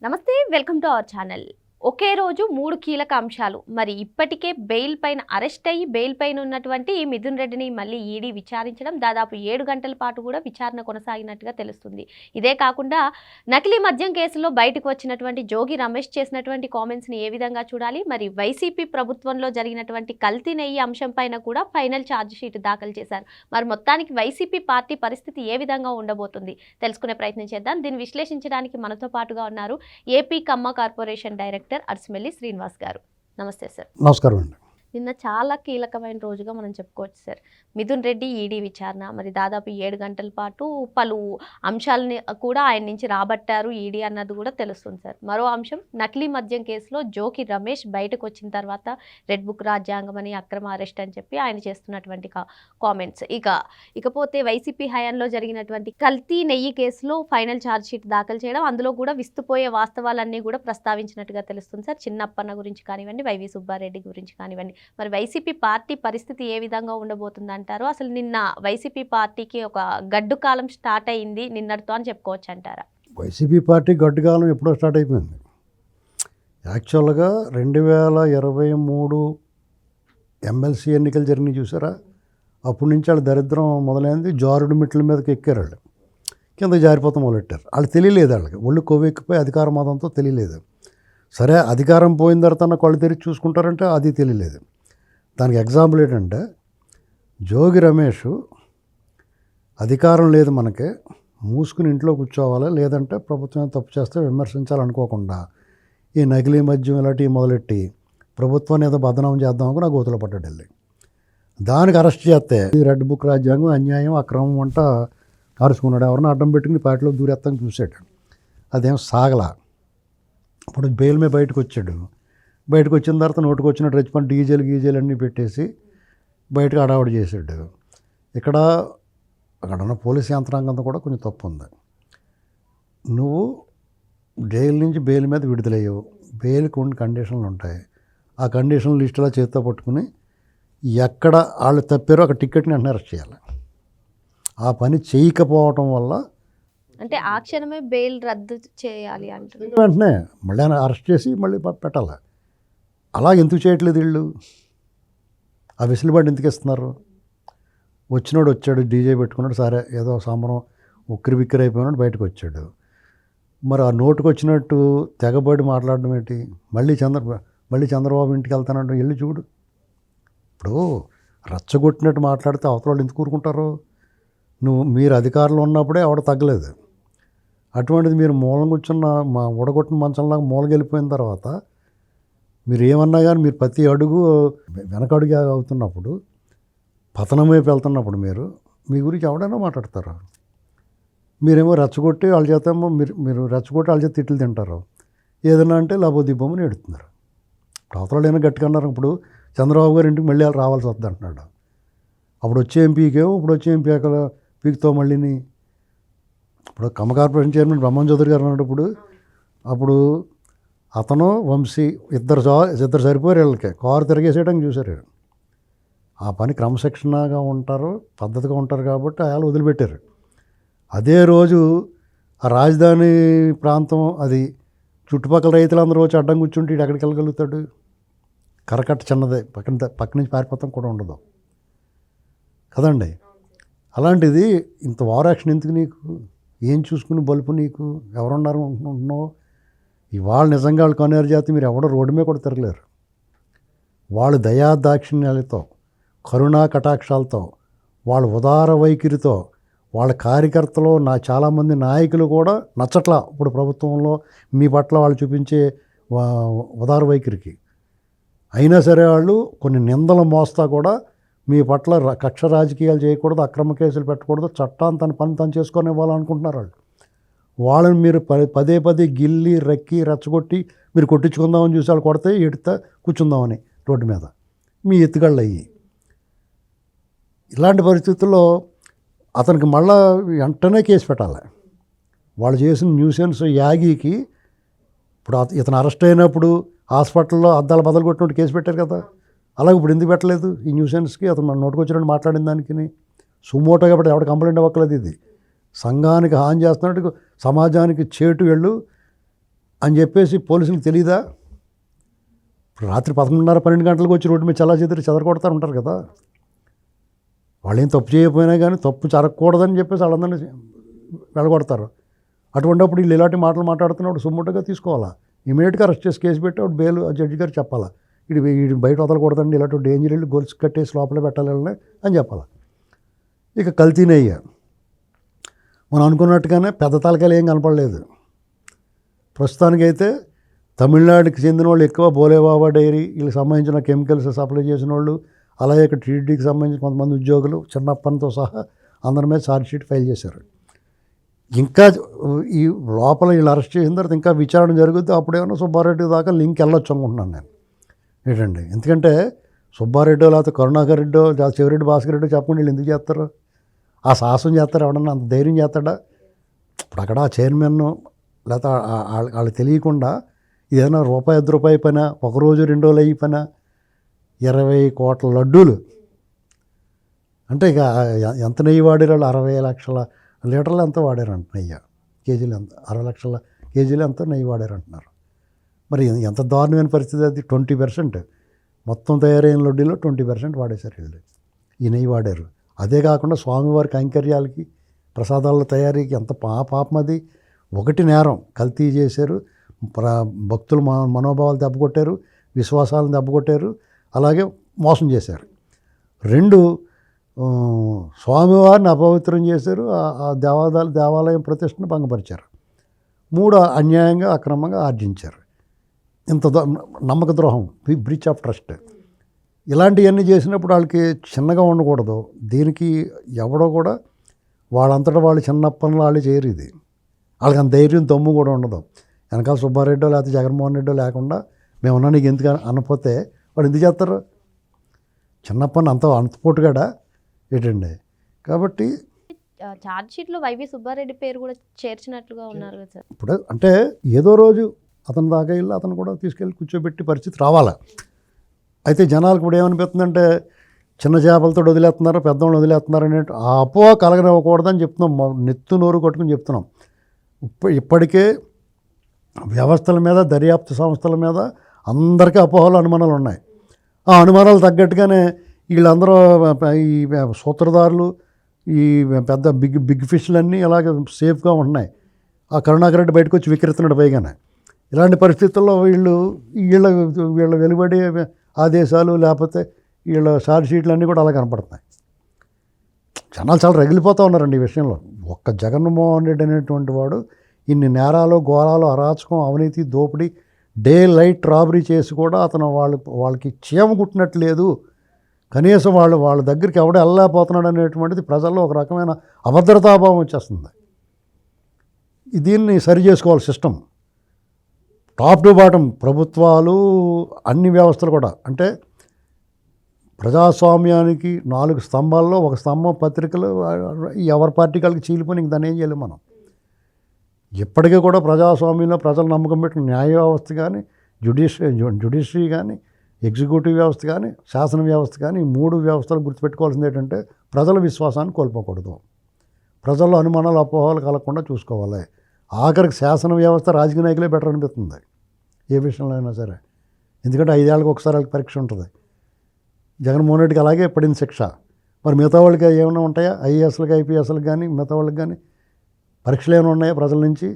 నమస్తే, welcome to our channel. ఒకే రోజు 3 కీలక అంశాలు. మరి ఇప్పటికే బెయిల్ పైన అరెస్ట్ అయ్యి బెయిల్ పైన ఉన్నటువంటి మిథున్ రెడ్డిని మళ్ళీ ఈడీ విచారించడం, దాదాపు 7 గంటల పాటు కూడా విచారణ కొనసాగినట్టుగా తెలుస్తుంది. ఇదే కాకుండా నకిలీ మద్యం కేసులో బయటకు వచ్చినటువంటి జోగి రమేష్ చేసినటువంటి కామెంట్స్ని ఏ విధంగా చూడాలి, మరి వైసీపీ ప్రభుత్వంలో జరిగినటువంటి కల్తీ నెయ్యి అంశం పైన కూడా ఫైనల్ ఛార్జ్ షీట్ దాఖలు చేశారు. మరి మొత్తానికి వైసీపీ పార్టీ పరిస్థితి ఏ విధంగా ఉండబోతుంది తెలుసుకునే ప్రయత్నం చేద్దాం. దీన్ని విశ్లేషించడానికి మనతో పాటుగా ఉన్నారు ఏపీ కమ్మ కార్పొరేషన్ డైరెక్టర్ అర్స్మెల్లి శ్రీనివాస్ గారు. నమస్తే సార్. నమస్కారం అండి. నిన్న చాలా కీలకమైన రోజుగా మనం చెప్పుకోవచ్చు సార్. మిథున్ రెడ్డి ఈడీ విచారణ, మరి దాదాపు 7 గంటల పాటు పలు అంశాలని కూడా ఆయన నుంచి రాబట్టారు ఈడీ అన్నది కూడా తెలుస్తుంది సార్. మరో అంశం, నకిలీ మద్యం కేసులో జోగి రమేష్ బయటకు వచ్చిన తర్వాత రెడ్ బుక్ రాజ్యాంగం అని, అక్రమ అరెస్ట్ అని చెప్పి ఆయన చేస్తున్నటువంటి కామెంట్స్. ఇకపోతే వైసీపీ హయాంలో జరిగినటువంటి కల్తీ నెయ్యి కేసులో ఫైనల్ ఛార్జ్ షీట్ దాఖలు చేయడం, అందులో కూడా విస్తుపోయే వాస్తవాలన్నీ కూడా ప్రస్తావించినట్టుగా తెలుస్తుంది సార్. చిన్నప్పన్న గురించి కానివ్వండి, వైవి సుబ్బారెడ్డి గురించి కానివ్వండి. మరి వైసీపీ పార్టీ పరిస్థితి ఏ విధంగా ఉండబోతుంది అంటారు? అసలు నిన్న వైసీపీ పార్టీకి ఒక గడ్డు కాలం స్టార్ట్ అయింది నిన్నటితో అని చెప్పుకోవచ్చు అంటారా? వైసీపీ పార్టీ గడ్డు కాలం ఎప్పుడో స్టార్ట్ అయిపోయింది. యాక్చువల్గా 2023 ఎమ్మెల్సీ ఎన్నికలు జరిగినాయి చూసారా, అప్పటి నుంచి వాళ్ళ దరిద్రం మొదలైంది. జారుడు మిట్ల మీదకి ఎక్కారు, వాళ్ళు కింద జారిపోతాం మొదలెట్టారు. వాళ్ళు తెలియలేదు, వాళ్ళకి ఒళ్ళు కొవ్వెక్కిపోయి అధికార మతంతో తెలియలేదు. సరే, అధికారం పోయిన తర్వాత కళ్ళు తెరిచి చూసుకుంటారంటే అది తెలియలేదు. దానికి ఎగ్జాంపుల్ ఏంటంటే, జోగి రమేష్ అధికారం లేదు మనకి, మూసుకుని ఇంట్లో కూర్చోవాలి, లేదంటే ప్రభుత్వం తప్పు చేస్తే విమర్శించాలనుకోకుండా ఈ నకిలీ మద్యం ఇలాంటివి మొదలెట్టి ప్రభుత్వాన్ని ఏదో బదనాం చేద్దామని నా గోతులో పడ్డాడు వెళ్ళి. దానికి అరెస్ట్ చేస్తే ఈ రెడ్ బుక్ రాజ్యాంగం, అన్యాయం, అక్రమం అంట అరుచుకున్నాడు. ఎవరిని అడ్డం పెట్టుకుని పార్టీలో దూరెత్తానికి చూశాడు. అదేం సాగలా. ఇప్పుడు బెయిల్ మీద బయటకు వచ్చాడు. బయటకు వచ్చిన తర్వాత నోటుకు వచ్చినట్టు రెచ్చిపోయి డీజేలు అన్నీ పెట్టేసి బయటకు అడావుడి చేశాడు. అక్కడ ఉన్న పోలీస్ యంత్రాంగంతో కూడా కొంచెం తప్పు ఉంది. నువ్వు జైలు నుంచి బెయిల్ మీద విడుదలయ్యావు, బెయిల్కి కొన్ని కండిషన్లు ఉంటాయి. ఆ కండిషన్ లిస్టులా చేతితో పట్టుకుని ఎక్కడ వాళ్ళు తప్పారో ఒక టికెట్ని వెంటనే అరెస్ట్ చేయాలి. ఆ పని చేయకపోవటం వల్ల అంటే ఆ క్షణమే బెయిల్ రద్దు చేయాలి అంటారు. వెంటనే మళ్ళీ ఆయన అరెస్ట్ చేసి మళ్ళీ పెట్టాలి. అలా ఎందుకు చేయట్లేదు వీళ్ళు? ఆ వెసులుబాటు ఎందుకు ఇస్తున్నారు? వచ్చినోడు వచ్చాడు, డీజే పెట్టుకున్నాడు, సరే ఏదో సంబరం ఉక్కిరి బిక్కిరి అయిపోయినాడు, బయటకు వచ్చాడు. మరి ఆ నోటుకు వచ్చినట్టు తెగబడి మాట్లాడడం ఏంటి? మళ్ళీ చంద్రబాబు ఇంటికి వెళ్తానంటే వెళ్ళి చూడు. ఇప్పుడు రచ్చగొట్టినట్టు మాట్లాడితే అవతల వాళ్ళు ఎందుకు కూరుకుంటారు? మీరు అధికారంలో ఉన్నప్పుడే ఆవిడ తగ్గలేదు. అటువంటిది మీరు మూలం కూర్చున్న మా ఉడగొట్టిన మంచంలాగా మూలగెళ్ళిపోయిన తర్వాత మీరు ఏమన్నా కానీ మీరు ప్రతి అడుగు వెనకడుగు అవుతున్నప్పుడు, పతనం వైపు వెళ్తున్నప్పుడు మీ గురించి ఎవడైనా మాట్లాడతారు. మీరేమో రెచ్చగొట్టి వాళ్ళ చేత మీరు రెచ్చగొట్టి వాళ్ళ చేత తిట్లు తింటారు. ఏదన్నా అంటే లాభోదీపమని ఎడుతున్నారు. ఇప్పుడు అవతల ఏమైనా గట్టిగా అన్నారు. ఇప్పుడు చంద్రబాబు గారి ఇంటికి మళ్ళీ రావాల్సి వద్దు అంటున్నాడు. అప్పుడు వచ్చే ఎంపీకేమో ఇప్పుడు వచ్చే పీక్తో మళ్ళీని. ఇప్పుడు కమ్మ కార్పొరేషన్ చైర్మన్ బ్రహ్మం చౌదరి గారు అన్నప్పుడు అప్పుడు అతను వంశీ ఇద్దరు సరిపోయారు. వీళ్ళకి కారు తిరిగేసేయడానికి చూశారు. ఆ పని క్రమశిక్షణగా ఉంటారు, పద్ధతిగా ఉంటారు కాబట్టి వాళ్ళు వదిలిపెట్టారు. అదే రోజు ఆ రాజధాని ప్రాంతం అది చుట్టుపక్కల రైతులందరూ వచ్చి అడ్డం కూర్చుంటే ఇటు ఎక్కడికి వెళ్ళగలుగుతాడు? కరకట్ట చిన్నదే, పక్క నుంచి పారిపోతాం కూడా ఉండదు కదండి. అలాంటిది ఇంత ఓవర్ యాక్షన్ ఎందుకు నీకు? ఏం చూసుకుని బలుపు నీకు? ఎవరున్నారు అనుకుంటున్నావు? ఇవాళ నిజంగా వాళ్ళు కొనేరు జాతి మీరు ఎవడో రోడ్డు మీద కూడా తిరగలేరు. వాళ్ళు దయా దాక్షిణ్యాలతో, కరుణా కటాక్షాలతో, వాళ్ళ ఉదార వైఖరితో, వాళ్ళ కార్యకర్తలు చాలామంది నాయకులు కూడా నచ్చట్లా ఇప్పుడు ప్రభుత్వంలో మీ పట్ల వాళ్ళు చూపించే ఉదార వైఖరికి. అయినా సరే వాళ్ళు కొన్ని నిందలు మోస్తా కూడా మీ పట్ల కక్ష రాజకీయాలు చేయకూడదు, అక్రమ కేసులు పెట్టకూడదు, చట్టాన్ని తన పని తను చేసుకొని ఇవ్వాలనుకుంటున్నారు. వాళ్ళని మీరు పదే గిల్లి రెక్కి రెచ్చగొట్టి మీరు కొట్టించుకుందామని చూసి వాళ్ళు కొడితే ఎడుతా కూర్చుందామని రోడ్డు మీద మీ ఎత్తుగళ్ళు అయ్యి. ఇలాంటి పరిస్థితుల్లో అతనికి మళ్ళా వెంటనే కేసు పెట్టాలి. వాళ్ళు చేసిన న్యూసెన్స్ యాగికి ఇప్పుడు ఇతను అరెస్ట్ అయినప్పుడు హాస్పిటల్లో అద్దాలు బదలు కొట్టినట్టు కేసు పెట్టారు కదా, అలాగే ఇప్పుడు ఎందుకు పెట్టలేదు? ఈ న్యూసెన్స్కి అతను మన నోటుకు వచ్చినట్టు మాట్లాడిన దానికి సుమోటో కాబట్టి ఎవడ కంప్లైంట్ ఇవ్వక్కలేదు. ఇది సంఘానికి హాని చేస్తున్నట్టు, సమాజానికి చేటు వెళ్ళు అని చెప్పేసి పోలీసులకు తెలియదా? రాత్రి 11:30-12 గంటలకు వచ్చి రోడ్డు మీద చెదరగొడతారు ఉంటారు కదా. వాళ్ళేం తప్పు చేయకపోయినా కానీ తప్పు జరగకూడదని చెప్పేసి వాళ్ళందరినీ వెళ్ళగొడతారు. అటువంటిప్పుడు వీళ్ళు ఇలాంటి మాటలు మాట్లాడుతున్నప్పుడు సుమ్ముట్టుగా తీసుకోవాలా, ఇమీడియట్గా అరెస్ట్ చేసి కేసు పెట్టి అప్పుడు బెయిల్ జడ్జి గారు చెప్పాలా, వీడి బయట వదలకూడదండి, ఇలాంటి డేంజర్ వెళ్ళి గొలుసు కట్టేసి లోపలే పెట్టాలి అని చెప్పాలి. ఇక కల్తీనయ్య మనం అనుకున్నట్టుగానే పెద్ద తలకాయలు ఏం కనపడలేదు. ప్రస్తుతానికైతే తమిళనాడుకి చెందిన వాళ్ళు ఎక్కువ బోలేబాబా డైరీ వీళ్ళకి సంబంధించిన కెమికల్స్ సప్లై చేసిన వాళ్ళు, అలాగే ఇక్కడ టీడీకి సంబంధించిన కొంతమంది ఉద్యోగులు చిన్నప్పనితో సహా అందరి మీద ఛార్జ్షీట్ ఫైల్ చేశారు. ఇంకా ఈ లోపల వీళ్ళు అరెస్ట్ చేసిన తర్వాత ఇంకా విచారణ జరుగుద్ది. అప్పుడేమన్నా సుబ్బారెడ్డి దాకా లింక్ వెళ్ళొచ్చు అనుకుంటున్నాను నేను. ఏంటండి, ఎందుకంటే సుబ్బారెడ్డో లేకపోతే కరుణాకర్ రెడ్డో చెవిరెడ్డి భాస్కర్ రెడ్డో చెప్పకుండా వీళ్ళు ఎందుకు చేస్తారు? ఆ సాహసం చేస్తారు? ఎవడన్నా అంత ధైర్యం చేస్తాడా? ఇప్పుడు అక్కడ ఆ చైర్మన్ లేకపోతే వాళ్ళకి తెలియకుండా ఏదైనా రూపాయి 10 రూపాయి పైన ఒకరోజు 2 రోజులు అయ్యి పైన 20 కోట్ల లడ్డూలు అంటే ఇక ఎంత నెయ్యి వాడారు వాళ్ళు? 60 లక్షల లీటర్లు ఎంత వాడారంట నెయ్యి, కేజీలు ఎంత, 60 లక్షల కేజీలు ఎంత నెయ్యి వాడారంటున్నారు. మరి ఎంత దారుణమైన పరిస్థితి అది. 20% మొత్తం తయారైన లడ్డూలో 20% వాడేశారు వీళ్ళు, ఈ నెయ్యి వాడారు. అదే కాకుండా స్వామివారి కైంకర్యాలకి ప్రసాదాల తయారీకి ఎంత పాపం అది. ఒకటి నేరం కల్తీ చేశారు, భక్తుల మనోభావాలు దెబ్బకొట్టారు, విశ్వాసాలను దెబ్బకొట్టారు, అలాగే మోసం చేశారు. 2 స్వామివారిని అపవిత్రం చేశారు, ఆ దేవాలయం ప్రతిష్టను భంగపరిచారు. 3 అన్యాయంగా అక్రమంగా ఆర్జించారు. ఇంత నమ్మక ద్రోహం, బ్రీచ్ ఆఫ్ ట్రస్ట్, ఇలాంటివన్నీ చేసినప్పుడు వాళ్ళకి చిన్నగా ఉండకూడదు. దీనికి ఎవడో కూడా వాళ్ళంతటా వాళ్ళు చిన్నప్పని వాళ్ళు చేయరు. ఇది వాళ్ళకి అంత ధైర్యం దమ్ము కూడా ఉండదు. వెనకాల సుబ్బారెడ్డో లేకపోతే జగన్మోహన్ రెడ్డో లేకుండా మేమున్నా నీకు ఎందుకు అనపోతే వాడు ఎందుకు చేస్తారు? చిన్నప్పని అంత పోటుగాడా ఏంటండి? కాబట్టి ఛార్జ్ షీట్లో వైవి సుబ్బారెడ్డి పేరు కూడా చేర్చినట్లుగా ఉన్నారు కదా సార్. ఇప్పుడు అంటే ఏదో రోజు అతని దాకా వెళ్ళి అతను కూడా తీసుకెళ్ళి కూర్చోబెట్టి పరిస్థితి రావాలా. అయితే జనాలకు ఇప్పుడు ఏమనిపిస్తుందంటే చిన్న చేపలతో వదిలేస్తున్నారు, పెద్దవాళ్ళు వదిలేస్తున్నారు అనే ఆ అపోహ కలగనివ్వకూడదని చెప్తున్నాం. నెత్తు నోరు కొట్టుకుని చెప్తున్నాం. ఇప్పటికే వ్యవస్థల మీద, దర్యాప్తు సంస్థల మీద అందరికీ అపోహలు, అనుమానాలు ఉన్నాయి. ఆ అనుమానాలు తగ్గట్టుగానే వీళ్ళందరూ ఈ సూత్రధారులు, ఈ పెద్ద బిగ్ ఫిష్లన్నీ అలాగే సేఫ్గా ఉంటున్నాయి. ఆ కరుణాకర్ రెడ్డి బయటకు వచ్చి విక్రెత్తున్నాడు పైగానే. ఇలాంటి పరిస్థితుల్లో వీళ్ళ వెలువడే ఆదేశాలు లేకపోతే వీళ్ళ ఛార్జ్ షీట్లు అన్నీ కూడా అలా కనపడుతున్నాయి. జనాలు చాలా రగిలిపోతూ ఉన్నారండి ఈ విషయంలో. ఒక్క జగన్మోహన్ రెడ్డి అనేటువంటి వాడు ఇన్ని నేరాలు, ఘోరాలు, అరాచకం, అవినీతి, దోపిడీ, డే లైట్ రాబరీ చేసి కూడా అతను వాళ్ళకి చీమ కుట్టినట్లేదు. కనీసం వాళ్ళ దగ్గరికి ఎవడ వెళ్ళలేకపోతున్నాడు అనేటువంటిది ప్రజల్లో ఒక రకమైన అభద్రతాభావం వచ్చేస్తుంది. దీన్ని సరి చేసుకోవాలి సిస్టమ్, టాప్ టు బాటం, ప్రభుత్వాలు, అన్ని వ్యవస్థలు కూడా. అంటే ప్రజాస్వామ్యానికి 4 స్తంభాల్లో ఒక స్తంభం పత్రికలు ఎవరి పార్టీకి వాళ్ళకి చీలిపోయి ఇంక దాన్ని ఏం చేయలేము మనం. ఇప్పటికీ కూడా ప్రజాస్వామ్యంలో ప్రజలు నమ్మకం పెట్టిన న్యాయ వ్యవస్థ కానీ, జ్యుడిషియరీ కానీ, ఎగ్జిక్యూటివ్ వ్యవస్థ కానీ, శాసన వ్యవస్థ కానీ, ఈ 3 వ్యవస్థలు గుర్తుపెట్టుకోవాల్సింది ఏంటంటే ప్రజల విశ్వాసాన్ని కోల్పోకూడదు, ప్రజల్లో అనుమానాలు, అపోహలు కలగకుండా చూసుకోవాలి. ఆఖరికి శాసన వ్యవస్థ, రాజకీయ నాయకులే బెటర్ అనిపిస్తుంది ఏ విషయంలో అయినా సరే. ఎందుకంటే 5 ఏళ్ళకి ఒకసారి వాళ్ళకి పరీక్ష ఉంటుంది. జగన్మోహన్ రెడ్డికి అలాగే పడిన శిక్ష. మరి మిగతా వాళ్ళకి ఏమైనా ఉంటాయా? ఐఏఎస్లకి, ఐపీఎస్లకు కానీ మిగతా వాళ్ళకి కానీ పరీక్షలు ఏమైనా ఉన్నాయా? ప్రజల నుంచి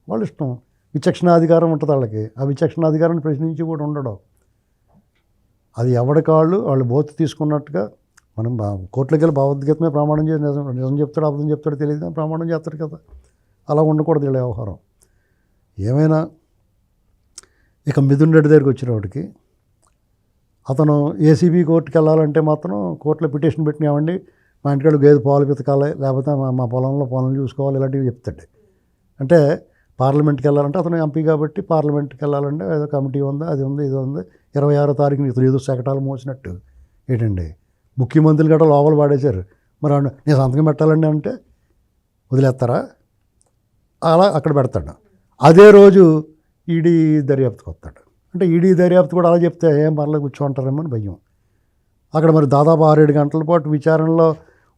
వాళ్ళ ఇష్టం, విచక్షణాధికారం ఉంటుంది వాళ్ళకి. ఆ విచక్షణాధికారాన్ని ప్రశ్నించి కూడా ఉండడం. అది ఎవరికాళ్ళు వాళ్ళు బోతు తీసుకున్నట్టుగా మనం కోర్టులోకి వెళ్ళి భగవద్గీతమే ప్రమాణం చేసి నిజం చెప్తాడు, అబద్ధం చెప్తాడో తెలియదు కానీ ప్రమాణం చేస్తారు కదా. అలా ఉండకూడదు వీళ్ళ వ్యవహారం. ఏమైనా ఇక మిథున్ రెడ్డి దగ్గరికి వచ్చినప్పటికి అతను ఏసీబీ కోర్టుకి వెళ్ళాలంటే మాత్రం కోర్టులో పిటిషన్ పెట్టినామండి, మా ఇంటికాడ గేదె పాలు పితకాలి, లేకపోతే మా పొలంలో పొలం చూసుకోవాలి, ఇలాంటివి చెప్తాడు. అంటే పార్లమెంట్కి వెళ్ళాలంటే అతను ఎంపీ కాబట్టి పార్లమెంట్కి వెళ్ళాలంటే ఏదో కమిటీ ఉంది, అది ఉంది, ఇది ఉంది. 26వ తారీఖున ఇతను ఏదో శకటాలు మోసినట్టు ఏంటండి, ముఖ్యమంత్రులు గట్రా లోపల పాడేశారు. మరి నేను సంతకం పెట్టాలండి అంటే వదిలేస్తారా? అలా అక్కడ పెడతాడు. అదే రోజు ఈడీ దర్యాప్తుకు వస్తాడు. అంటే ఈడీ దర్యాప్తు కూడా అలా చెప్తే ఏం పర్లేదు కూర్చోంటారేమో అని భయం. అక్కడ మరి దాదాపు 6-7 గంటల పాటు విచారణలో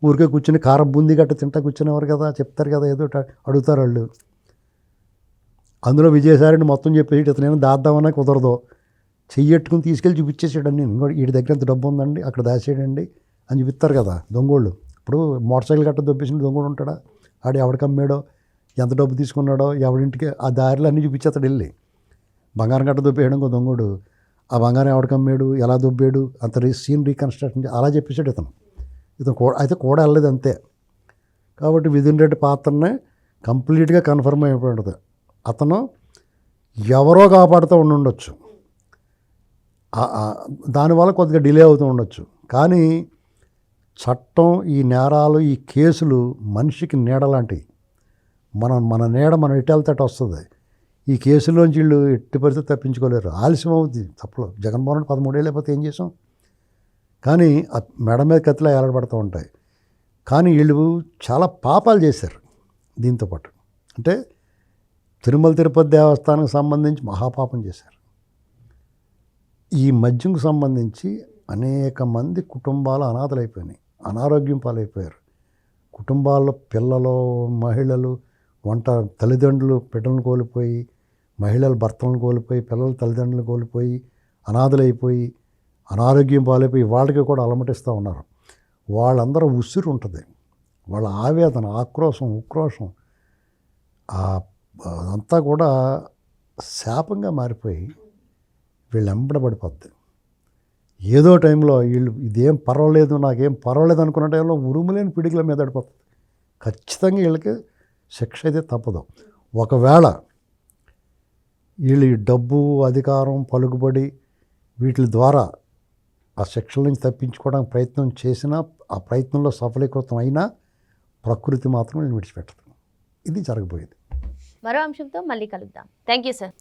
ఊరికే కూర్చుని కారం బూందీ గట్ట తింటా కూర్చునేవారు కదా, చెప్తారు కదా, ఏదో అడుగుతారు వాళ్ళు. అందులో విజయసాయిని మొత్తం చెప్పేసి ఇతను దాద్దామన్నా కుదరదు, చెయ్యట్టుకుని తీసుకెళ్ళి చూపించేసాడండి. ఇంకోటి వీడి దగ్గర ఎంత డబ్బు ఉందండి, అక్కడ దాచేయడండి అని చూపిస్తారు కదా దొంగోళ్ళు. ఇప్పుడు మోటార్ సైకిల్ గట్ట దొబ్బేసిన దొంగోడు ఉంటాడా, ఆడు ఎవడికి అమ్మాడో, ఎంత డబ్బు తీసుకున్నాడో, ఎవడింటికి ఆ దారిలో అన్నీ చూపించేస్తాడు వెళ్ళి. బంగారం గట్ట దొబ్బేయడం ఇంకో దొంగోడు, ఆ బంగారం ఎవడికి అమ్మాడు, ఎలా దొబ్బాడు, అంత సీన్ రీకన్స్ట్రక్షన్ అలా చెప్పేసాడు ఇతను కూడా. అయితే కూడా వెళ్ళలేదు అంతే. కాబట్టి మిథున్ రెడ్డి పాత్రనే కంప్లీట్గా కన్ఫర్మ్ అయిపోయి ఉంటుంది. అతను ఎవరో కాపాడుతూ ఉండొచ్చు, దానివల్ల కొద్దిగా డిలే అవుతూ ఉండొచ్చు. కానీ చట్టం, ఈ నేరాలు, ఈ కేసులు మనిషికి నీడలాంటివి. మన నీడ మనం ఎటు వెళ్తే అటు వస్తుంది. ఈ కేసుల్లోంచి వీళ్ళు ఎట్టి పరిస్థితి తప్పించుకోలేరు. ఆలస్యం అవుతుంది తప్పలో. జగన్మోహన్ రెడ్డి 13 ఏళ్ళు అయిపోతే ఏం చేసాం. కానీ ఆ మెడ మీద కత్తిలా ఏలాడబడుతూ ఉంటాయి. కానీ వీళ్ళు చాలా పాపాలు చేశారు దీంతోపాటు. అంటే తిరుమల తిరుపతి దేవస్థానానికి సంబంధించి మహాపాపం చేశారు. ఈ మద్యంకు సంబంధించి అనేక మంది కుటుంబాలు అనాథలైపోయినాయి, అనారోగ్యం పాలైపోయారు. కుటుంబాల్లో పిల్లలు, మహిళలు, తల్లిదండ్రులు బిడ్డలను కోల్పోయి, మహిళలు భర్తలను కోల్పోయి, పిల్లలు తల్లిదండ్రులను కోల్పోయి, అనాథలైపోయి, అనారోగ్యం పాలైపోయి వాళ్ళకి కూడా అలమటిస్తూ ఉన్నారు. వాళ్ళందరూ ఉసిరు ఉంటుంది, వాళ్ళ ఆవేదన, ఆక్రోశం, ఉక్రోషం అదంతా కూడా శాపంగా మారిపోయి వీళ్ళు ఎంబడబడిపోద్ది. ఏదో టైంలో వీళ్ళు ఇదేం పర్వాలేదు, నాకేం పర్వాలేదు అనుకున్న టైంలో ఉరుములేని పిడికిల మీద పడిపోతుంది. ఖచ్చితంగా వీళ్ళకి శిక్ష అయితే తప్పదు. ఒకవేళ వీళ్ళు డబ్బు, అధికారం, పలుకుబడి వీటి ద్వారా ఆ శిక్షల నుంచి తప్పించుకోవడానికి ప్రయత్నం చేసినా, ఆ ప్రయత్నంలో సఫలీకృతం అయినా ప్రకృతి మాత్రం వీళ్ళు విడిచిపెట్టదు. ఇది జరగబోయేది. మరో అంశంతో మళ్ళీ కలుద్దాం. Thank you sir.